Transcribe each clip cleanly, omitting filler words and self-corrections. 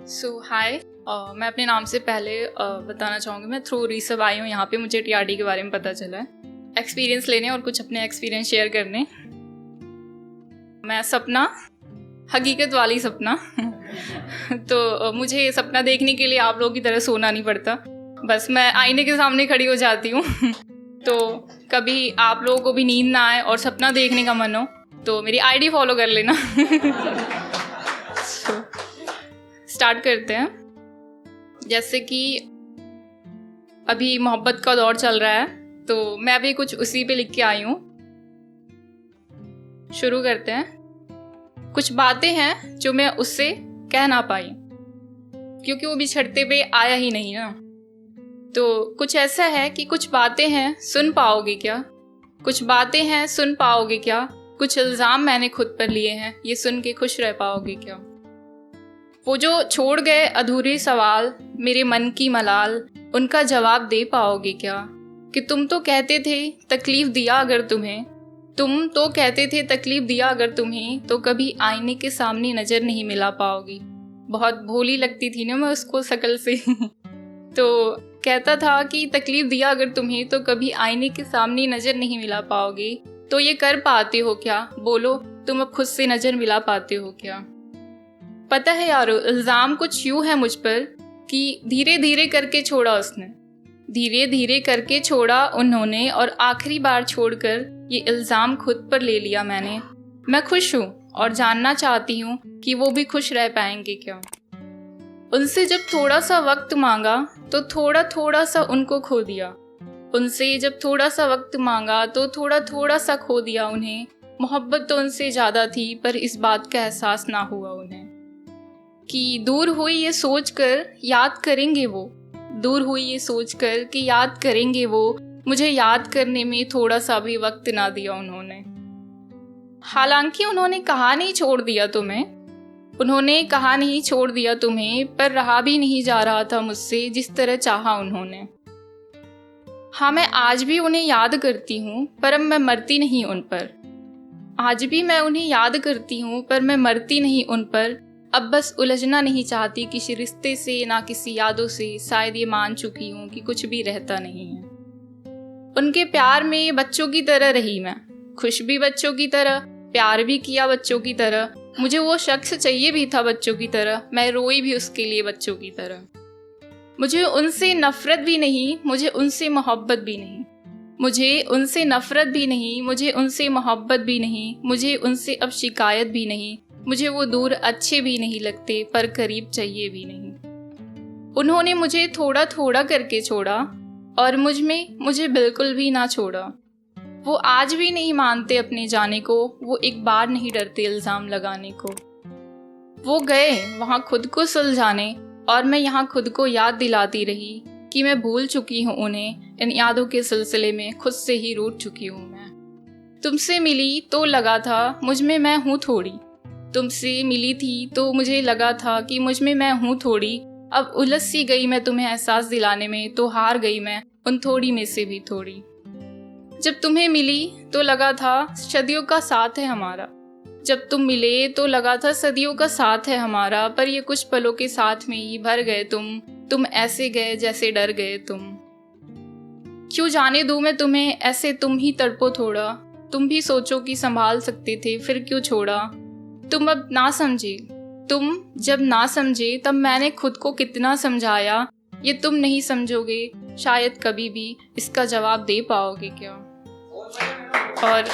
हाय। मैं अपने नाम से पहले बताना चाहूँगी, मैं थ्रू रीसब आई हूँ यहाँ पे। मुझे टीआरडी के बारे में पता चला है, एक्सपीरियंस लेने और कुछ अपने एक्सपीरियंस शेयर करने। मैं सपना, हकीकत वाली सपना तो मुझे सपना देखने के लिए आप लोगों की तरह सोना नहीं पड़ता, बस मैं आईने के सामने खड़ी हो जाती हूँ तो कभी आप लोगों को भी नींद ना आए और सपना देखने का मन हो तो मेरी आईडी फॉलो कर लेना स्टार्ट करते हैं। जैसे कि अभी मोहब्बत का दौर चल रहा है तो मैं अभी कुछ उसी पे लिख के आई हूँ। शुरू करते हैं। कुछ बातें हैं जो मैं उससे कह ना पाई क्योंकि वो बिछड़ते पे आया ही नहीं ना। तो कुछ ऐसा है कि कुछ बातें हैं सुन पाओगे क्या, कुछ बातें हैं सुन पाओगे क्या, कुछ इल्ज़ाम मैंने खुद पर लिए हैं ये सुन के खुश रह पाओगे क्या। वो जो छोड़ गए अधूरे सवाल मेरे मन की मलाल, उनका जवाब दे पाओगे क्या। कि तुम तो कहते थे तकलीफ़ दिया अगर तुम्हें, तुम तो कहते थे तकलीफ़ दिया अगर तुम्हें, तो कभी आईने के सामने नज़र नहीं मिला पाओगी। बहुत भोली लगती थी ना मैं उसको शक्ल से तो कहता था कि तकलीफ़ दिया अगर तुम्हें तो कभी आईने के सामने नज़र नहीं मिला पाओगे। तो ये कर पाते हो क्या, बोलो तुम अब खुद से नज़र मिला पाते हो क्या। पता है यारो, इल्ज़ाम कुछ यूँ है मुझ पर कि धीरे धीरे करके छोड़ा उसने, धीरे धीरे करके छोड़ा उन्होंने, और आखिरी बार छोड़कर ये इल्ज़ाम खुद पर ले लिया मैंने। मैं खुश हूँ और जानना चाहती हूँ कि वो भी खुश रह पाएंगे क्या। उनसे जब थोड़ा सा वक्त मांगा तो थोड़ा थोड़ा सा उनको खो दिया, उनसे जब थोड़ा सा वक्त मांगा तो थोड़ा थोड़ा सा खो दिया उन्हें। मोहब्बत तो उनसे ज़्यादा थी पर इस बात का एहसास ना हुआ उन्हें कि दूर हुई ये सोच कर याद करेंगे वो, दूर हुई ये सोच कर कि याद करेंगे वो। मुझे याद करने में थोड़ा सा भी वक्त ना दिया उन्होंने। हालांकि उन्होंने कहा नहीं छोड़ दिया तुम्हें, उन्होंने कहा नहीं छोड़ दिया तुम्हें, पर रहा भी नहीं जा रहा था मुझसे जिस तरह चाहा उन्होंने। हाँ मैं आज भी उन्हें याद करती हूँ पर अब मैं मरती नहीं उन पर, आज भी मैं उन्हें याद करती हूँ पर मैं मरती नहीं उन पर। अब बस उलझना नहीं चाहती किसी रिश्ते से ना किसी यादों से, शायद ये मान चुकी हूँ कि कुछ भी रहता नहीं है। उनके प्यार में बच्चों की तरह रही मैं, खुश भी बच्चों की तरह, प्यार भी किया बच्चों की तरह। मुझे वो शख्स चाहिए भी था बच्चों की तरह, मैं रोई भी उसके लिए बच्चों की तरह। मुझे उनसे नफरत भी नहीं, मुझे उनसे मोहब्बत भी नहीं, मुझे उनसे नफरत भी नहीं, मुझे उनसे मोहब्बत भी नहीं, मुझे उनसे अब शिकायत भी नहीं। मुझे वो दूर अच्छे भी नहीं लगते पर करीब चाहिए भी नहीं। उन्होंने मुझे थोड़ा थोड़ा करके छोड़ा और मुझे बिल्कुल भी ना छोड़ा। वो आज भी नहीं मानते अपने जाने को, वो एक बार नहीं डरते इल्ज़ाम लगाने को। वो गए वहाँ खुद को सुलझाने और मैं यहाँ खुद को याद दिलाती रही कि मैं भूल चुकी हूँ उन्हें। इन यादों के सिलसिले में खुद से ही रूठ चुकी हूँ मैं। तुमसे मिली तो लगा था मुझ में मैं हूँ थोड़ी, तुमसे मिली थी तो मुझे लगा था कि मुझ में मैं हूँ थोड़ी। अब उलझ सी गई मैं तुम्हें एहसास दिलाने में, तो हार गई मैं उन थोड़ी में से भी थोड़ी। जब तुम्हें मिली तो लगा था सदियों का साथ है हमारा, जब तुम मिले तो लगा था सदियों का साथ है हमारा। पर ये कुछ पलों के साथ में ही भर गए तुम ऐसे गए जैसे डर गए तुम। क्यों जाने दूँ मैं तुम्हें ऐसे, तुम ही तड़पो थोड़ा, तुम भी सोचो कि संभाल सकते थे फिर क्यों छोड़ा। तुम अब ना समझे, तुम जब ना समझे तब मैंने खुद को कितना समझाया, ये तुम नहीं समझोगे शायद कभी भी, इसका जवाब दे पाओगे क्या। और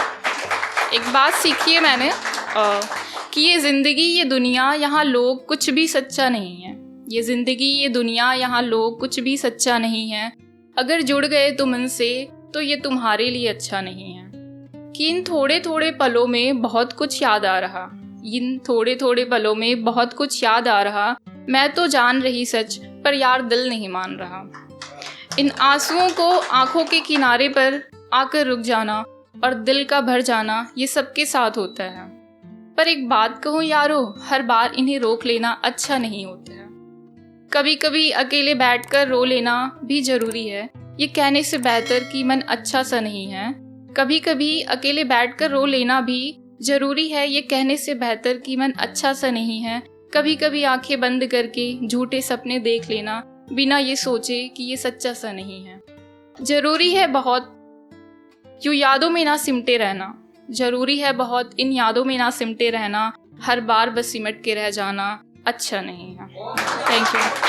एक बात सीखी है मैंने कि ये ज़िंदगी ये दुनिया यहाँ लोग कुछ भी सच्चा नहीं है, ये ज़िंदगी ये दुनिया यहाँ लोग कुछ भी सच्चा नहीं है। अगर जुड़ गए तुम इनसे तो ये तुम्हारे लिए अच्छा नहीं है। कि इन थोड़े थोड़े पलों में बहुत कुछ याद आ रहा, इन थोड़े थोड़े पलों में बहुत कुछ याद आ रहा। मैं तो जान रही सच पर यार दिल नहीं मान रहा। इन आंसुओं को आंखों के किनारे पर आकर रुक जाना और दिल का भर जाना ये सबके साथ होता है। पर एक बात कहूँ यारो, हर बार इन्हें रोक लेना अच्छा नहीं होता है। कभी कभी अकेले बैठकर रो लेना भी ज़रूरी है, ये कहने से बेहतर कि मन अच्छा सा नहीं है। कभी कभी अकेले बैठकर रो लेना भी ज़रूरी है, ये कहने से बेहतर कि मन अच्छा सा नहीं है। कभी कभी आंखें बंद करके झूठे सपने देख लेना बिना ये सोचे कि ये सच्चा सा नहीं है। जरूरी है बहुत यूँ यादों में ना सिमटे रहना, जरूरी है बहुत इन यादों में ना सिमटे रहना, हर बार बस सिमट के रह जाना अच्छा नहीं है। Thank you.